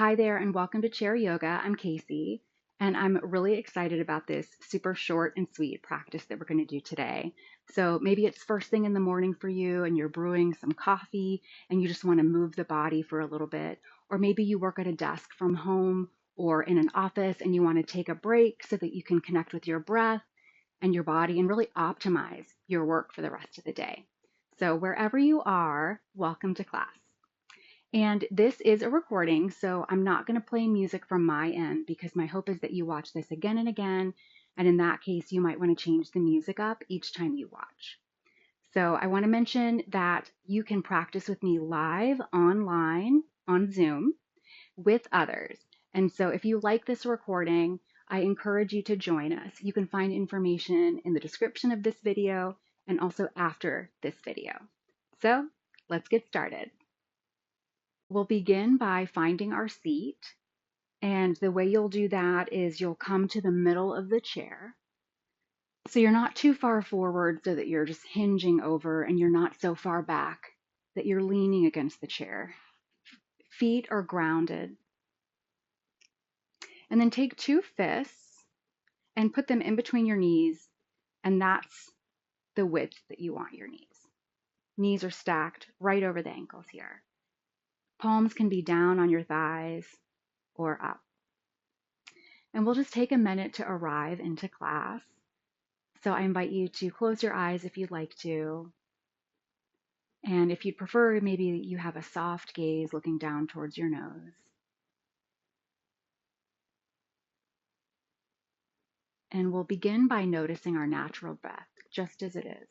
Hi there, and welcome to Chair Yoga. I'm Casey, and I'm really excited about this super short and sweet practice that we're going to do today. So maybe it's first thing in the morning for you, and you're brewing some coffee, and you just want to move the body for a little bit. Or maybe you work at a desk from home or in an office, and you want to take a break so that you can connect with your breath and your body and really optimize your work for the rest of the day. So wherever you are, welcome to class. And this is a recording, so I'm not going to play music from my end because my hope is that you watch this again and again. And in that case, you might want to change the music up each time you watch. So I want to mention that you can practice with me live online on Zoom with others. And so if you like this recording, I encourage you to join us. You can find information in the description of this video and also after this video. So let's get started. We'll begin by finding our seat. And the way you'll do that is you'll come to the middle of the chair. So you're not too far forward so that you're just hinging over, and you're not so far back that you're leaning against the chair. Feet are grounded. And then take two fists and put them in between your knees, and that's the width that you want your knees. Knees are stacked right over the ankles here. Palms can be down on your thighs or up. And we'll just take a minute to arrive into class. So I invite you to close your eyes if you'd like to. And if you'd prefer, maybe you have a soft gaze looking down towards your nose. And we'll begin by noticing our natural breath, just as it is.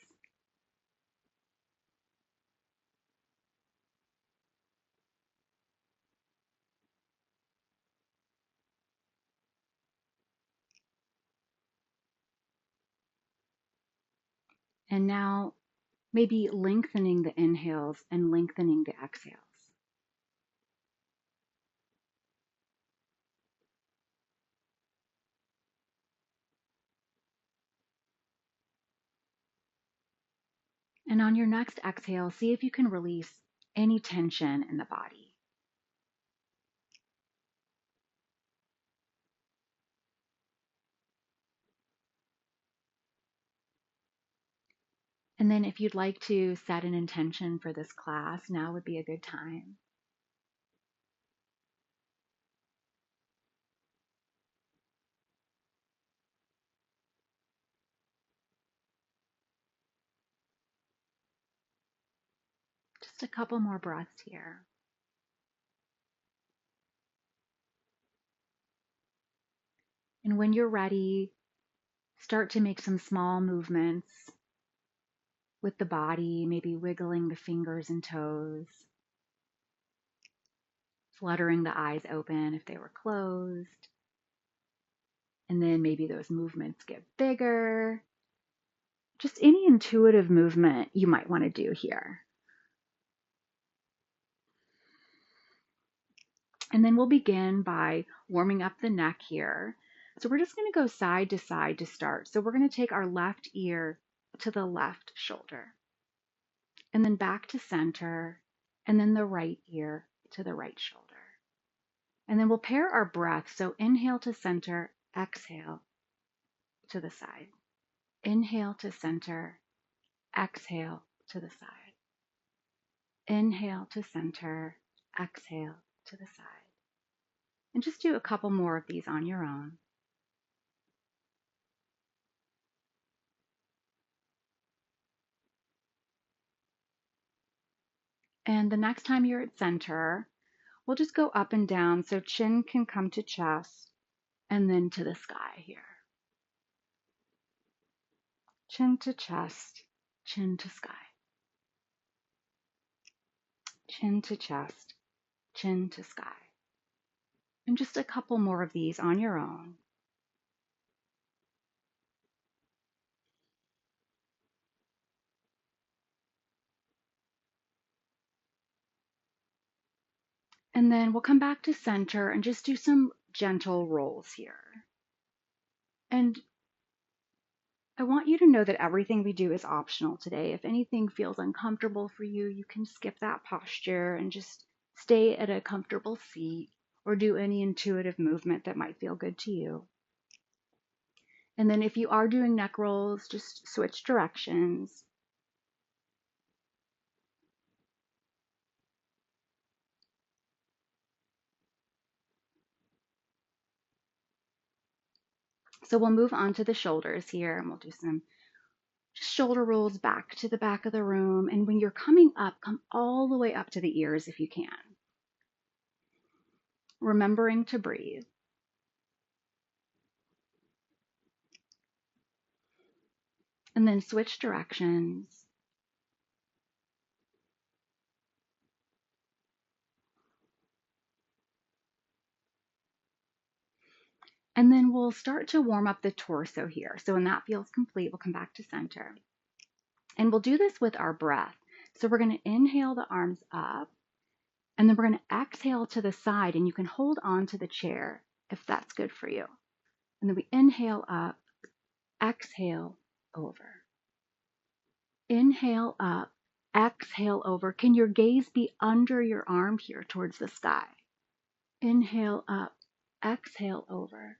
And now, maybe lengthening the inhales and lengthening the exhales. And on your next exhale, see if you can release any tension in the body. And then if you'd like to set an intention for this class, now would be a good time. Just a couple more breaths here. And when you're ready, start to make some small movements with the body, maybe wiggling the fingers and toes, fluttering the eyes open if they were closed. And then maybe those movements get bigger. Just any intuitive movement you might want to do here. And then we'll begin by warming up the neck here. So we're just going to go side to side to start. So we're going to take our left ear to the left shoulder, and then back to center, and then the right ear to the right shoulder. And then we'll pair our breath. So inhale to center, exhale to the side. Inhale to center, exhale to the side. Inhale to center, exhale to the side. And just do a couple more of these on your own. And the next time you're at center, we'll just go up and down so chin can come to chest and then to the sky here. Chin to chest, chin to sky. Chin to chest, chin to sky. And just a couple more of these on your own. And then we'll come back to center and just do some gentle rolls here. And I want you to know that everything we do is optional today. If anything feels uncomfortable for you, you can skip that posture and just stay at a comfortable seat or do any intuitive movement that might feel good to you. And then if you are doing neck rolls, just switch directions. So we'll move on to the shoulders here, and we'll do some shoulder rolls back to the back of the room. And when you're coming up, come all the way up to the ears if you can, remembering to breathe. And then switch directions. And then we'll start to warm up the torso here. So when that feels complete, we'll come back to center. And we'll do this with our breath. So we're going to inhale the arms up, and then we're going to exhale to the side, and you can hold on to the chair if that's good for you. And then we inhale up, exhale over. Inhale up, exhale over. Can your gaze be under your arm here towards the sky? Inhale up, exhale over.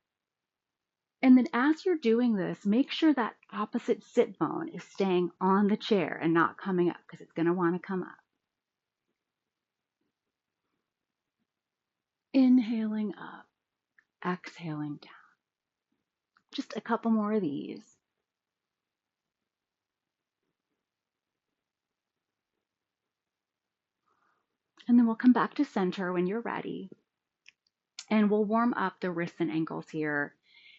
And then as you're doing this, make sure that opposite sit bone is staying on the chair and not coming up, because it's going to want to come up. Inhaling up, exhaling down. Just a couple more of these. And then we'll come back to center when you're ready. And we'll warm up the wrists and ankles here.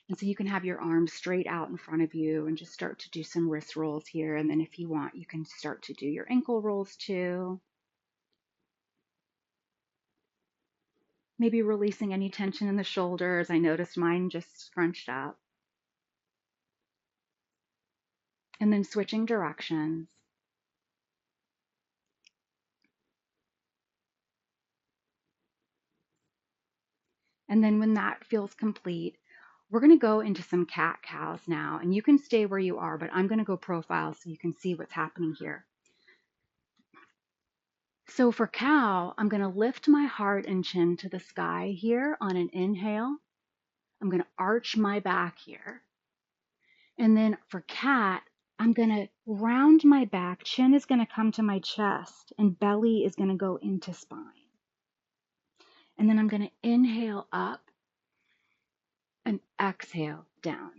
And so you can have your arms straight out in front of you and just start to do some wrist rolls here. And then if you want, you can start to do your ankle rolls too. Maybe releasing any tension in the shoulders. I noticed mine just scrunched up. And then switching directions. And then when that feels complete, we're going to go into some cat-cows now. And you can stay where you are, but I'm going to go profile so you can see what's happening here. So for cow, I'm going to lift my heart and chin to the sky here on an inhale. I'm going to arch my back here. And then for cat, I'm going to round my back. Chin is going to come to my chest, and belly is going to go into spine. And then I'm going to inhale up and exhale down.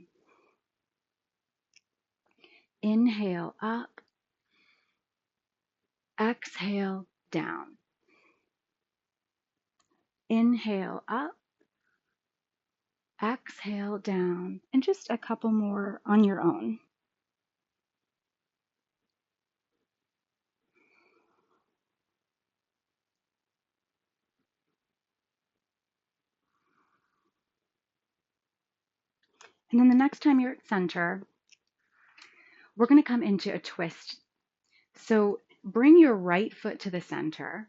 Inhale up, exhale down. Inhale up, exhale down. And just a couple more on your own. And then the next time you're at center, we're going to come into a twist. So bring your right foot to the center.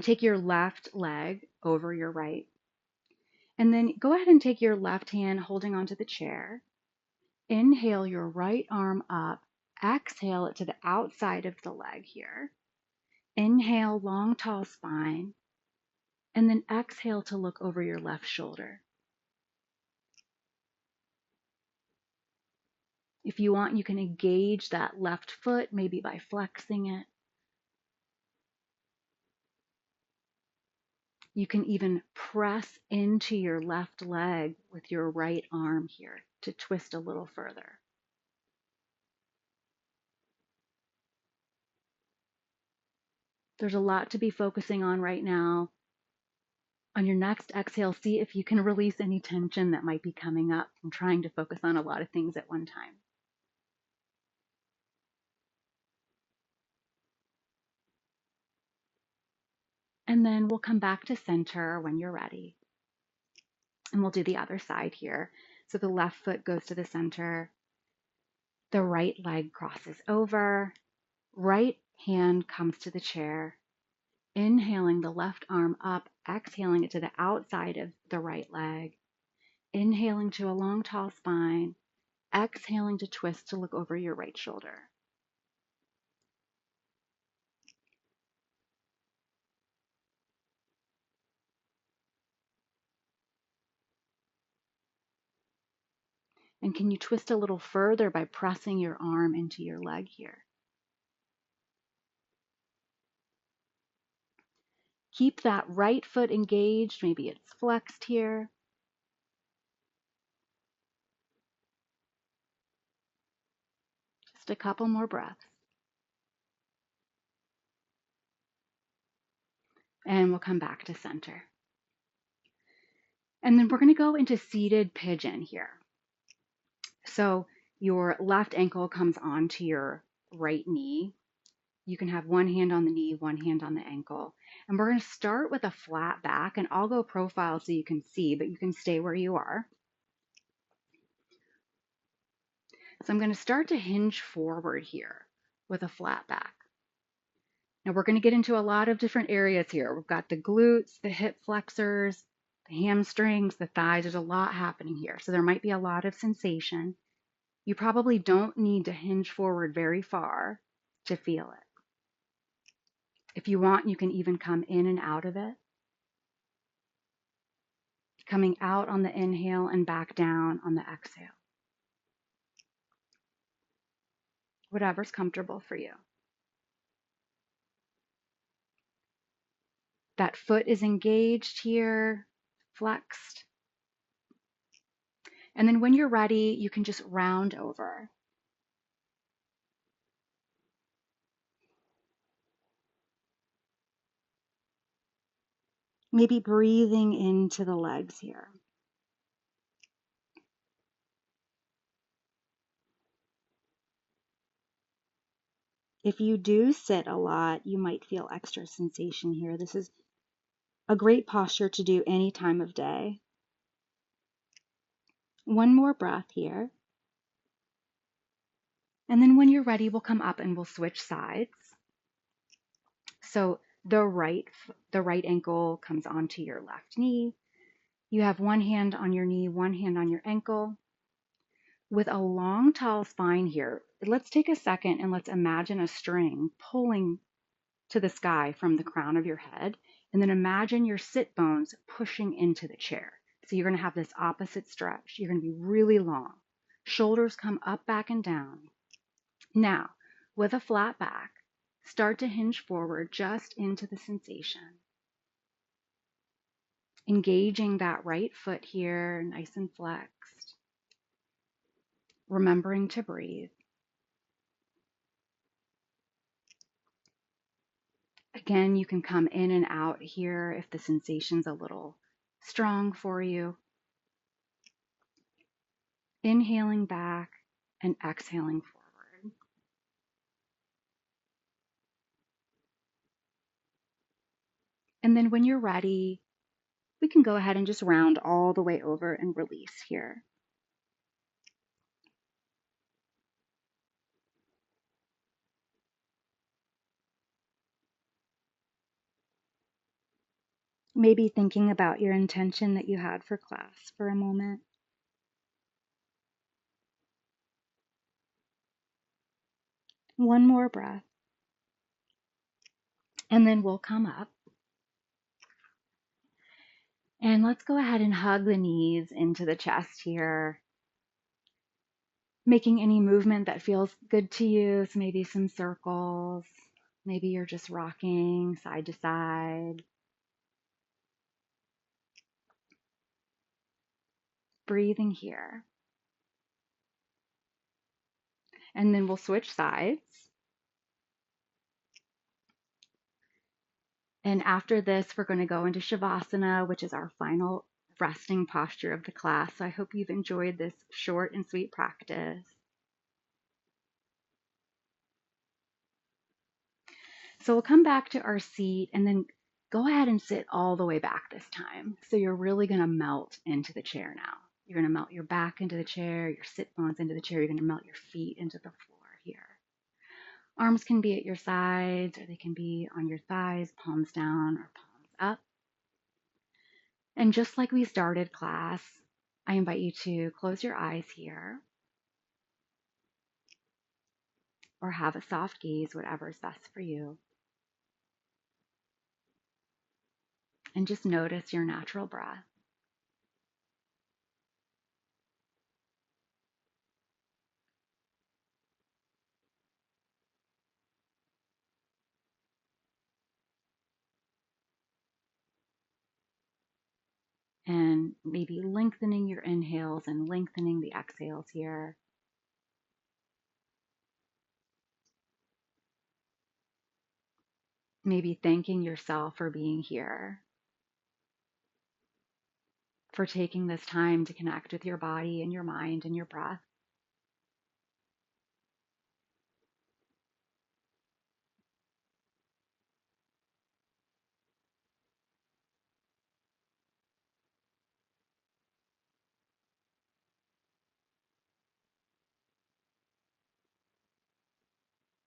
Take your left leg over your right. And then go ahead and take your left hand holding onto the chair. Inhale your right arm up. Exhale it to the outside of the leg here. Inhale, long, tall spine. And then exhale to look over your left shoulder. If you want, you can engage that left foot, maybe by flexing it. You can even press into your left leg with your right arm here to twist a little further. There's a lot to be focusing on right now. On your next exhale, see if you can release any tension that might be coming up from trying to focus on a lot of things at one time. And then we'll come back to center when you're ready. And we'll do the other side here. So the left foot goes to the center. The right leg crosses over. Right hand comes to the chair. Inhaling the left arm up, exhaling it to the outside of the right leg. Inhaling to a long, tall spine. Exhaling to twist to look over your right shoulder. And can you twist a little further by pressing your arm into your leg here? Keep that right foot engaged. Maybe it's flexed here. Just a couple more breaths. And we'll come back to center. And then we're going to go into seated pigeon here. So your left ankle comes onto your right knee. You can have one hand on the knee, one hand on the ankle. And we're going to start with a flat back, and I'll go profile so you can see, but you can stay where you are. So I'm going to start to hinge forward here with a flat back. Now we're going to get into a lot of different areas here. We've got the glutes, the hip flexors, the hamstrings, the thighs. There's a lot happening here. So there might be a lot of sensation. You probably don't need to hinge forward very far to feel it. If you want, you can even come in and out of it. Coming out on the inhale and back down on the exhale. Whatever's comfortable for you. That foot is engaged here, flexed. And then when you're ready, you can just round over. Maybe breathing into the legs here. If you do sit a lot, you might feel extra sensation here. This is a great posture to do any time of day. One more breath here. And then when you're ready, we'll come up and we'll switch sides. So the right ankle comes onto your left knee. You have one hand on your knee, one hand on your ankle. With a long, tall spine here, let's take a second and let's imagine a string pulling to the sky from the crown of your head. And then imagine your sit bones pushing into the chair. So you're going to have this opposite stretch. You're going to be really long. Shoulders come up, back, and down. Now, with a flat back, start to hinge forward just into the sensation. Engaging that right foot here, nice and flexed. Remembering to breathe. Again, you can come in and out here if the sensation's a little strong for you. Inhaling back and exhaling forward. And then when you're ready, we can go ahead and just round all the way over and release here. Maybe thinking about your intention that you had for class for a moment. One more breath. And then we'll come up. And let's go ahead and hug the knees into the chest here. Making any movement that feels good to you. So maybe some circles. Maybe you're just rocking side to side. Breathing here. And then we'll switch sides. And after this, we're going to go into Shavasana, which is our final resting posture of the class. So I hope you've enjoyed this short and sweet practice. So we'll come back to our seat and then go ahead and sit all the way back this time. So you're really going to melt into the chair now. You're going to melt your back into the chair, your sit bones into the chair. You're going to melt your feet into the floor here. Arms can be at your sides or they can be on your thighs, palms down or palms up. And just like we started class, I invite you to close your eyes here or have a soft gaze, whatever is best for you. And just notice your natural breath. and maybe lengthening your inhales and lengthening the exhales here. Maybe thanking yourself for being here, for taking this time to connect with your body and your mind and your breath.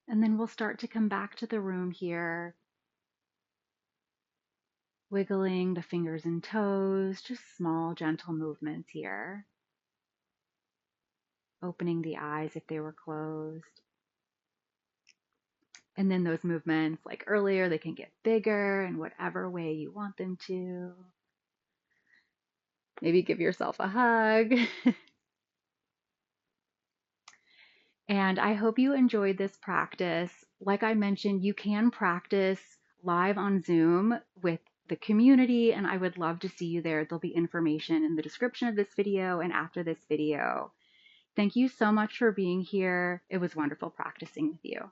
And then we'll start to come back to the room here, wiggling the fingers and toes, just small, gentle movements here. Opening the eyes if they were closed. And then those movements, like earlier, they can get bigger in whatever way you want them to. Maybe give yourself a hug. And I hope you enjoyed this practice. Like I mentioned, you can practice live on Zoom with the community, and I would love to see you there. There'll be information in the description of this video and after this video. Thank you so much for being here. It was wonderful practicing with you.